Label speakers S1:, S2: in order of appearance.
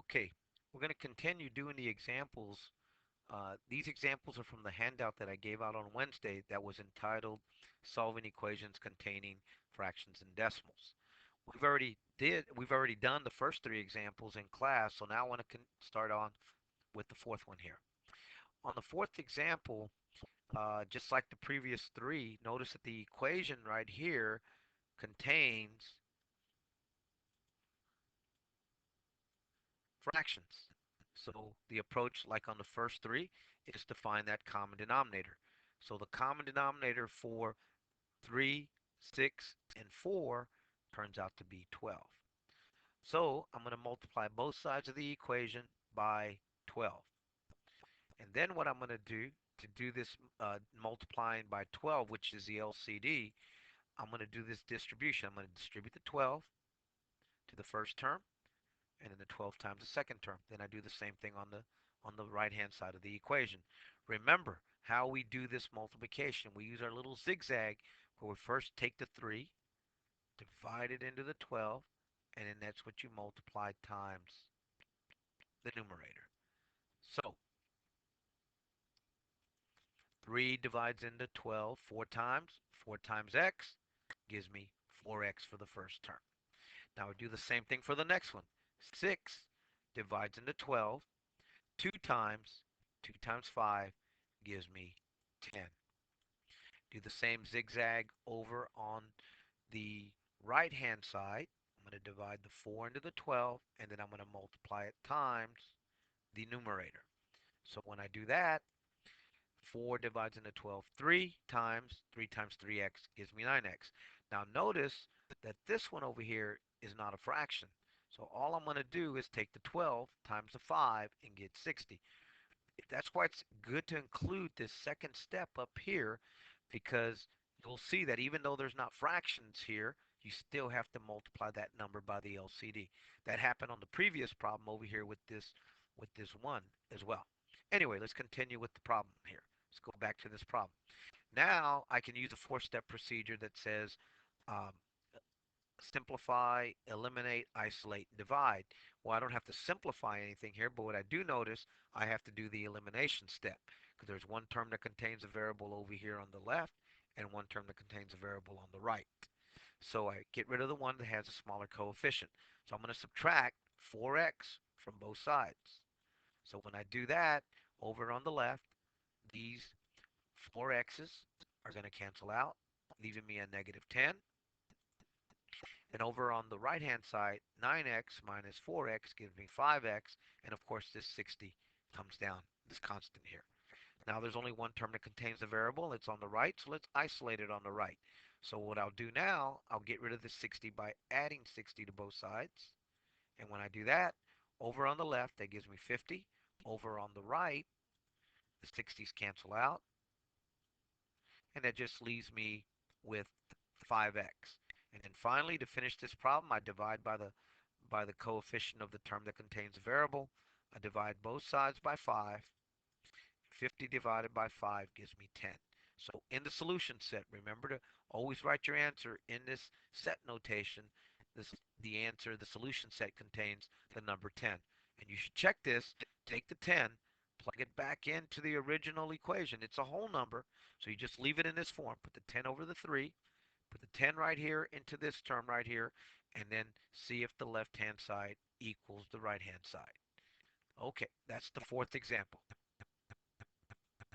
S1: Okay, we're going to continue doing the examples. These examples are from the handout that I gave out on Wednesday that was entitled Solving Equations Containing Fractions and Decimals. We've already done the first three examples in class, so now I want to start on with the fourth one here. On the fourth example, just like the previous three, notice that the equation right here contains fractions. So the approach, like on the first three, is to find that common denominator. So the common denominator for 3, 6, and 4 turns out to be 12. So I'm going to multiply both sides of the equation by 12. And then what I'm going to do this multiplying by 12, which is the LCD, I'm going to do this distribution. I'm going to distribute the 12 to the first term, and then the 12 times the second term. Then I do the same thing on the right hand side of the equation. Remember how we do this multiplication. We use our little zigzag where we first take the 3, divide it into the 12, and then that's what you multiply times the numerator. So 3 divides into 12 4 times. 4 times x gives me 4x for the first term. Now we do the same thing for the next one. 6 divides into 12 2 times. 2 times 5 gives me 10. Do the same zigzag over on the right hand side. I'm going to divide the 4 into the 12, and then I'm going to multiply it times the numerator. So when I do that, 4 divides into 12 3 times. 3 times 3x gives me 9x. Now notice that this one over here is not a fraction. So all I'm going to do is take the 12 times the 5 and get 60. That's why it's good to include this second step up here, because you'll see that even though there's not fractions here, you still have to multiply that number by the LCD. That happened on the previous problem over here with this one as well. Anyway, let's continue with the problem here. Let's go back to this problem. Now I can use a four-step procedure that says um, simplify, eliminate, isolate, and divide. Well, I don't have to simplify anything here, but what I do notice, I have to do the elimination step, because there's one term that contains a variable over here on the left and one term that contains a variable on the right. So I get rid of the one that has a smaller coefficient. So I'm going to subtract 4x from both sides. So when I do that, over on the left, these 4x's are going to cancel out, leaving me a negative 10. And over on the right hand side, 9x minus 4x gives me 5x. And of course this 60 comes down, this constant here. Now there's only one term that contains a variable. It's on the right, so let's isolate it on the right. So what I'll do now, I'll get rid of the 60 by adding 60 to both sides. And when I do that, over on the left, that gives me 50. Over on the right, the 60s cancel out. And that just leaves me with 5x. And then finally, to finish this problem, I divide by the coefficient of the term that contains a variable. I divide both sides by 5. 50 divided by 5 gives me 10. So in the solution set, remember to always write your answer in this set notation. The answer, the solution set contains the number 10. And you should check this. Take the 10, plug it back into the original equation. It's a whole number, so you just leave it in this form. Put the 10 over the 3, put the 10 right here into this term right here, and then see if the left-hand side equals the right-hand side. Okay, that's the fourth example.